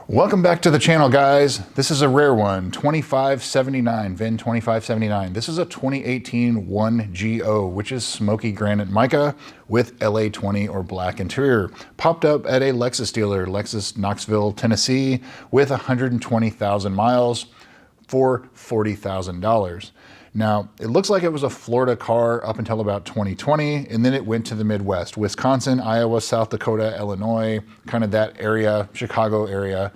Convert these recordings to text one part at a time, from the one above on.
Welcome back to the channel, guys. This is a rare one, 2579, VIN 2579. This is a 2018 1GO, which is smoky granite mica with LA20 or black interior. Popped up at a Lexus dealer, Lexus Knoxville, Tennessee, with 120,000 miles for $40,000. Now, it looks like it was a Florida car up until about 2020, and then it went to the Midwest, Wisconsin, Iowa, South Dakota, Illinois, kind of that area, Chicago area,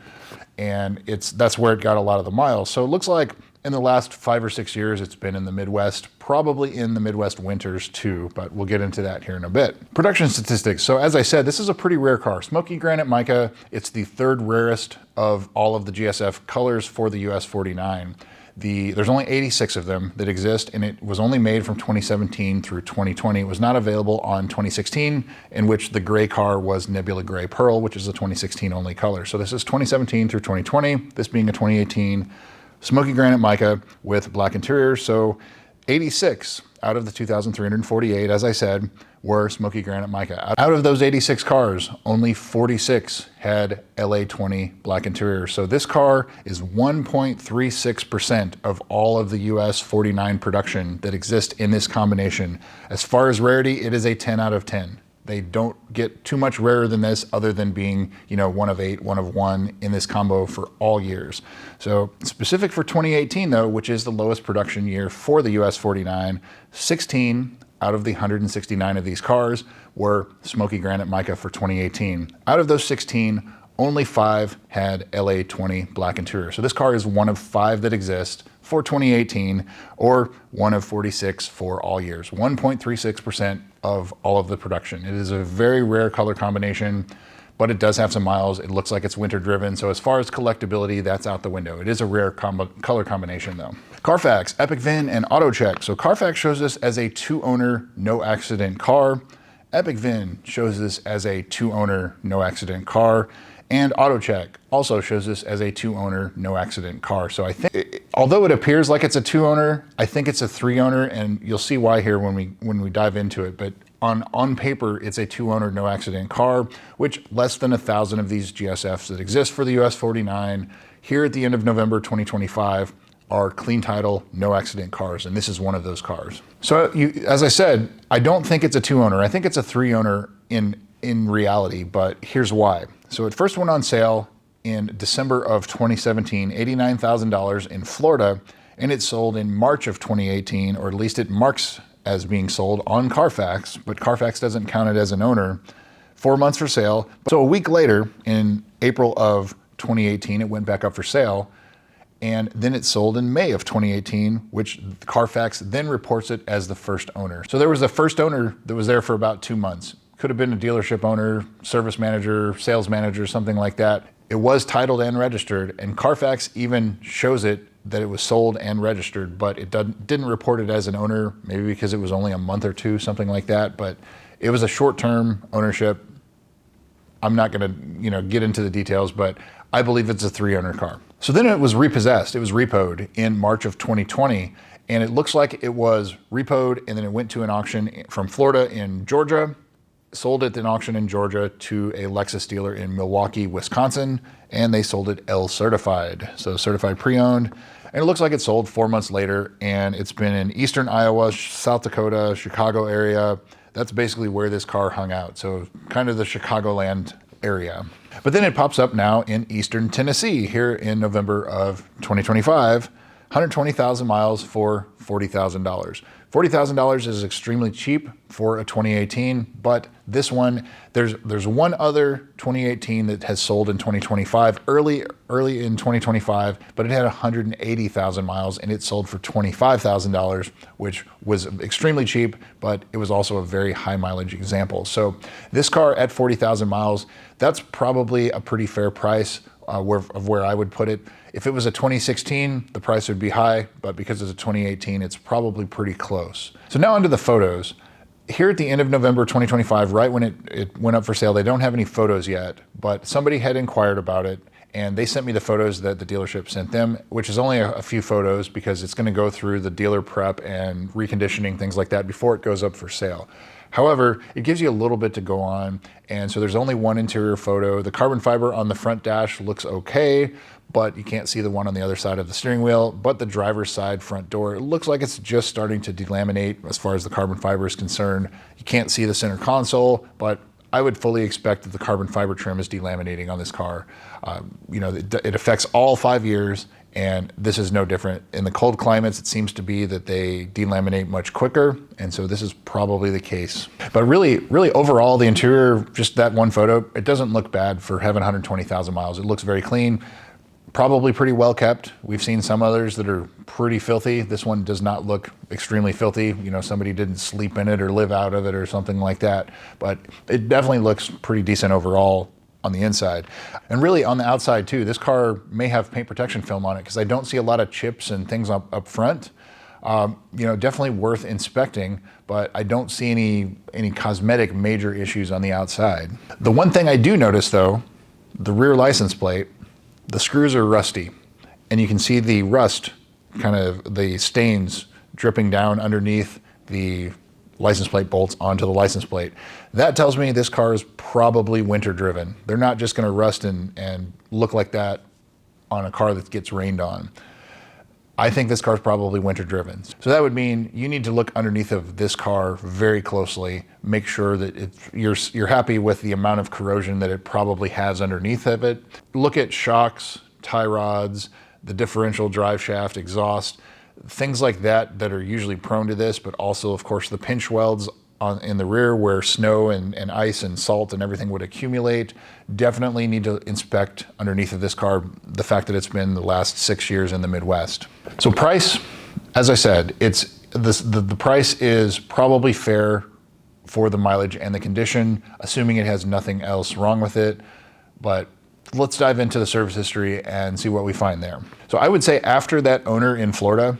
and that's where it got a lot of the miles. So it looks like in the last 5 or 6 years, it's been in the Midwest, probably in the Midwest winters too, but we'll get into that here in a bit. Production statistics. So as I said, this is a pretty rare car. Smoky granite mica, it's the third rarest of all of the GSF colors for the US 49. There's only 86 of them that exist, and it was only made from 2017 through 2020. It was not available on 2016, in which the gray car was Nebula Gray Pearl, which is a 2016 only color. So this is 2017 through 2020, this being a 2018 smoky granite mica with black interior. So 86 out of the 2,348, as I said, were smoky granite mica. Out of those 86 cars, only 46 had LA20 black interior. So this car is 1.36% of all of the US 49 production that exists in this combination. As far as rarity, it is a 10 out of 10. They don't get too much rarer than this, other than being, one of 8, one of 1 in this combo for all years. So specific for 2018 though, which is the lowest production year for the US 49, 16 out of the 169 of these cars were smoky granite mica for 2018. Out of those 16, only 5 had LA20 black interior. So this car is one of 5 that exist for 2018, or one of 46 for all years. 1.36% of all of the production. It is a very rare color combination, but it does have some miles. It looks like it's winter driven. So as far as collectability, that's out the window. It is a rare color combination though. Carfax, Epic VIN, and Auto Check. So Carfax shows this as a 2-owner, no accident car. Epic VIN shows this as a 2-owner, no accident car. And Auto Check also shows this as a 2-owner, no accident car. So I think, although it appears like it's a 2-owner, I think it's a 3-owner, and you'll see why here when we dive into it. But on paper, it's a 2-owner, no accident car, which less than 1,000 of these GSFs that exist for the US 49 here at the end of November 2025 are clean title, no accident cars, and this is one of those cars. So as I said, I don't think it's a 2-owner. I think it's a 3-owner in reality, but here's why. So it first went on sale in December of 2017, $89,000 in Florida, and it sold in March of 2018, or at least it marks as being sold on Carfax, but Carfax doesn't count it as an owner. 4 months for sale. So a week later, in April of 2018, it went back up for sale, and then it sold in May of 2018, which Carfax then reports it as the first owner. So there was a first owner that was there for about 2 months. Could have been a dealership owner, service manager, sales manager, something like that. It was titled and registered, and Carfax even shows it that it was sold and registered, but it didn't report it as an owner, maybe because it was only a month or two, something like that. But it was a short-term ownership. I'm not gonna get into the details, but I believe it's a 3-owner car. So then it was repossessed. It was repoed in March of 2020, and it looks like it was repoed, and then it went to an auction from Florida in Georgia, sold at an auction in Georgia to a Lexus dealer in Milwaukee, Wisconsin, and they sold it L certified, so certified pre-owned. And it looks like it sold 4 months later, and it's been in eastern Iowa, South Dakota, Chicago area. That's basically where this car hung out, so kind of the Chicagoland area. But then it pops up now in eastern Tennessee here in November of 2025, 120,000 miles for $40,000. $40,000 is extremely cheap for a 2018, but this one, there's one other 2018 that has sold in 2025, early in 2025, but it had 180,000 miles and it sold for $25,000, which was extremely cheap, but it was also a very high mileage example. So this car at 40,000 miles, that's probably a pretty fair price of where I would put it. If it was a 2016, the price would be high, but because it's a 2018, it's probably pretty close. So now onto the photos. Here at the end of November 2025, right when it went up for sale, they don't have any photos yet, but somebody had inquired about it, and they sent me the photos that the dealership sent them, which is only a few photos because it's going to go through the dealer prep and reconditioning, things like that, before it goes up for sale. However, it gives you a little bit to go on, and so there's only one interior photo. The carbon fiber on the front dash looks okay, but you can't see the one on the other side of the steering wheel. But the driver's side front door, it looks like it's just starting to delaminate as far as the carbon fiber is concerned. You can't see the center console, but I would fully expect that the carbon fiber trim is delaminating on this car. You know, it affects all 5 years, and this is no different. In the cold climates, it seems to be that they delaminate much quicker, and so this is probably the case. But really overall, the interior, just that one photo, it doesn't look bad for having 120,000 miles. It looks very clean, probably pretty well kept. We've seen some others that are pretty filthy. This one does not look extremely filthy. You know, somebody didn't sleep in it or live out of it or something like that, but it definitely looks pretty decent overall on the inside. And really on the outside too, this car may have paint protection film on it because I don't see a lot of chips and things up front. You know, definitely worth inspecting, but I don't see any cosmetic major issues on the outside. The one thing I do notice though, the rear license plate, the screws are rusty, and you can see the rust, kind of the stains dripping down underneath the license plate bolts onto the license plate. That tells me this car is probably winter driven. They're not just going to rust and look like that on a car that gets rained on. I think this car is probably winter driven. So that would mean you need to look underneath of this car very closely, make sure that you're happy with the amount of corrosion that it probably has underneath of it. Look at shocks, tie rods, the differential drive shaft, exhaust, things like that that are usually prone to this, but also of course the pinch welds in the rear where snow and ice and salt and everything would accumulate. Definitely need to inspect underneath of this car the fact that it's been the last 6 years in the Midwest. So price, as I said, the price is probably fair for the mileage and the condition, assuming it has nothing else wrong with it. But let's dive into the service history and see what we find there. So I would say after that owner in Florida,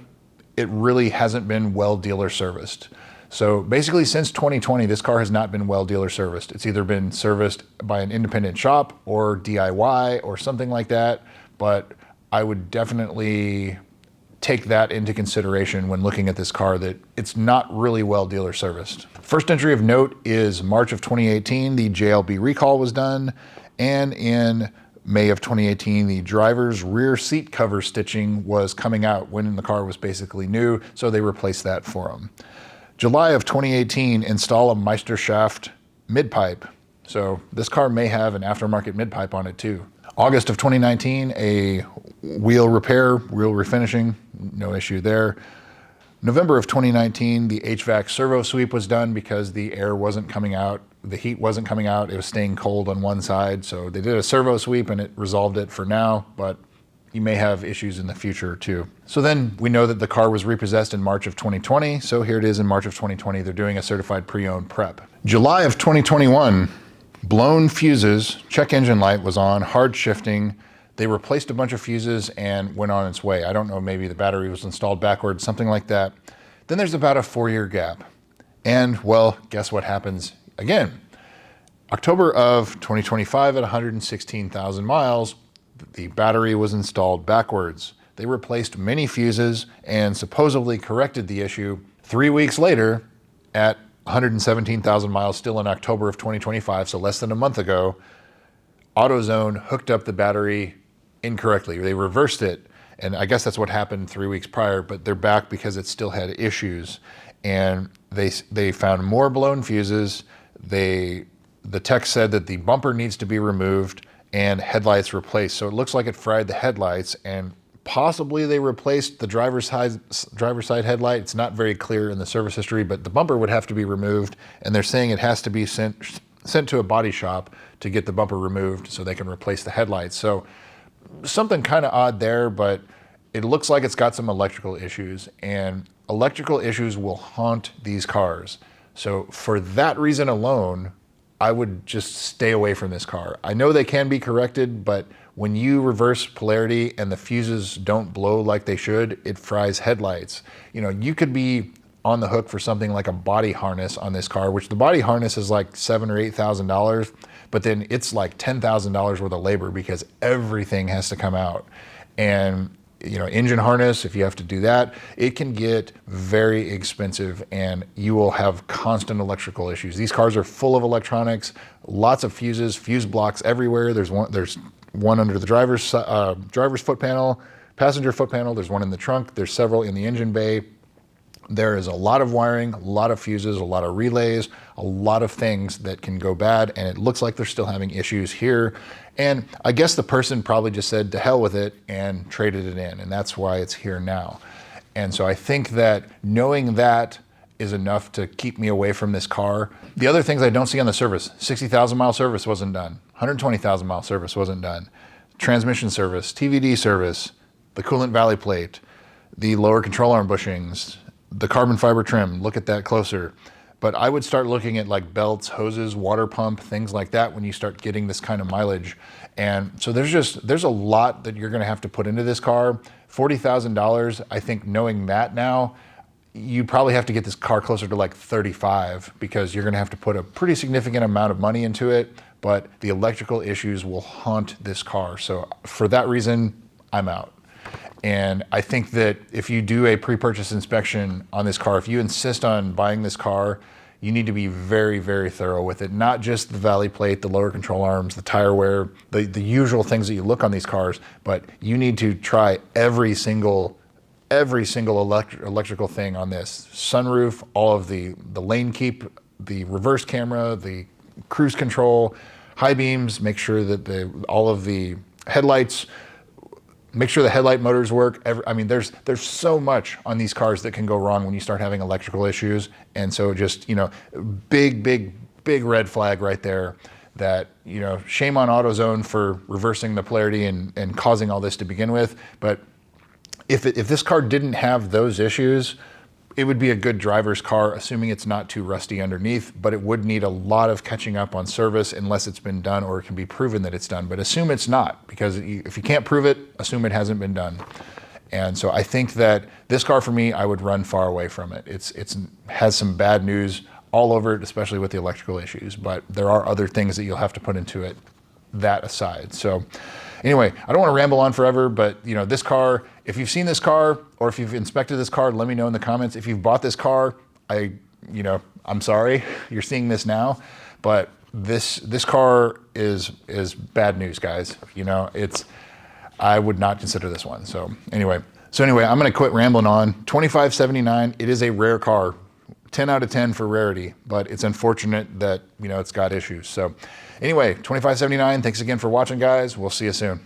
it really hasn't been well dealer serviced. So basically since 2020, this car has not been well dealer serviced. It's either been serviced by an independent shop or DIY or something like that, but I would definitely take that into consideration when looking at this car, that it's not really well dealer serviced. First entry of note is March of 2018, the JLB recall was done, and in May of 2018, the driver's rear seat cover stitching was coming out when the car was basically new, so they replaced that for him. July of 2018, install a Meisterschaft mid-pipe. So this car may have an aftermarket mid-pipe on it too. August of 2019, a wheel repair, wheel refinishing, no issue there. November of 2019, the HVAC servo sweep was done because the air wasn't coming out, the heat wasn't coming out, it was staying cold on one side. So they did a servo sweep and it resolved it for now, but you may have issues in the future too. So then we know that the car was repossessed in March of 2020. So here it is in March of 2020, they're doing a certified pre-owned prep. July of 2021, blown fuses, check engine light was on, hard shifting. They replaced a bunch of fuses and went on its way. I don't know, maybe the battery was installed backwards, something like that. Then there's about a 4-year gap. And well, guess what happens again? October of 2025 at 116,000 miles, the battery was installed backwards. They replaced many fuses and supposedly corrected the issue. 3 weeks later, at 117,000 miles, still in October of 2025, so less than a month ago, AutoZone hooked up the battery incorrectly. They reversed it, and I guess that's what happened 3 weeks prior, but they're back because it still had issues. And they found more blown fuses. The tech said that the bumper needs to be removed and headlights replaced. So it looks like it fried the headlights, and possibly they replaced the driver's side headlight. It's not very clear in the service history, but the bumper would have to be removed, and they're saying it has to be sent to a body shop to get the bumper removed so they can replace the headlights. So something kind of odd there, but it looks like it's got some electrical issues, and electrical issues will haunt these cars. So for that reason alone, I would just stay away from this car. I know they can be corrected, but when you reverse polarity and the fuses don't blow like they should, it fries headlights. You know, you could be on the hook for something like a body harness on this car, which the body harness is like $7,000 or $8,000, but then it's like $10,000 worth of labor because everything has to come out. And you know, engine harness, if you have to do that, it can get very expensive and you will have constant electrical issues. These cars are full of electronics, lots of fuses, fuse blocks everywhere. There's one under the driver's foot panel, passenger foot panel. There's one in the trunk. There's several in the engine bay. There is a lot of wiring, a lot of fuses, a lot of relays, a lot of things that can go bad. And it looks like they're still having issues here. And I guess the person probably just said to hell with it and traded it in. And that's why it's here now. And so I think that knowing that is enough to keep me away from this car. The other things I don't see on the service, 60,000 mile service wasn't done. 120,000 mile service wasn't done. Transmission service, TVD service, the coolant valley plate, the lower control arm bushings, the carbon fiber trim, look at that closer. But I would start looking at like belts, hoses, water pump, things like that when you start getting this kind of mileage. And so there's a lot that you're gonna have to put into this car. $40,000, I think knowing that now, you probably have to get this car closer to like 35 because you're gonna have to put a pretty significant amount of money into it, but the electrical issues will haunt this car. So for that reason, I'm out. And I think that if you do a pre-purchase inspection on this car, if you insist on buying this car, you need to be very, very thorough with it. Not just the valley plate, the lower control arms, the tire wear, the usual things that you look on these cars, but you need to try every single electrical thing on this. Sunroof, all of the lane keep, the reverse camera, the cruise control, high beams, make sure that all of the headlights, make sure the headlight motors work. I mean, there's so much on these cars that can go wrong when you start having electrical issues. And so just, you know, big red flag right there that, you know, shame on AutoZone for reversing the polarity and causing all this to begin with. But if this car didn't have those issues, it would be a good driver's car, assuming it's not too rusty underneath, but it would need a lot of catching up on service unless it's been done or it can be proven that it's done. But assume it's not, because if you can't prove it, assume it hasn't been done. And so I think that this car for me, I would run far away from it. It has some bad news all over it, especially with the electrical issues, but there are other things that you'll have to put into it, that aside. So anyway, I don't want to ramble on forever, but you know, this car, if you've seen this car or if you've inspected this car, let me know in the comments. If you've bought this car, I'm sorry, you're seeing this now, but this car is bad news, guys. You know, I would not consider this one. So anyway, I'm going to quit rambling on. 2579, it is a rare car. 10 out of 10 for rarity, but it's unfortunate that, you know, it's got issues. So anyway, 2579, thanks again for watching, guys. We'll see you soon.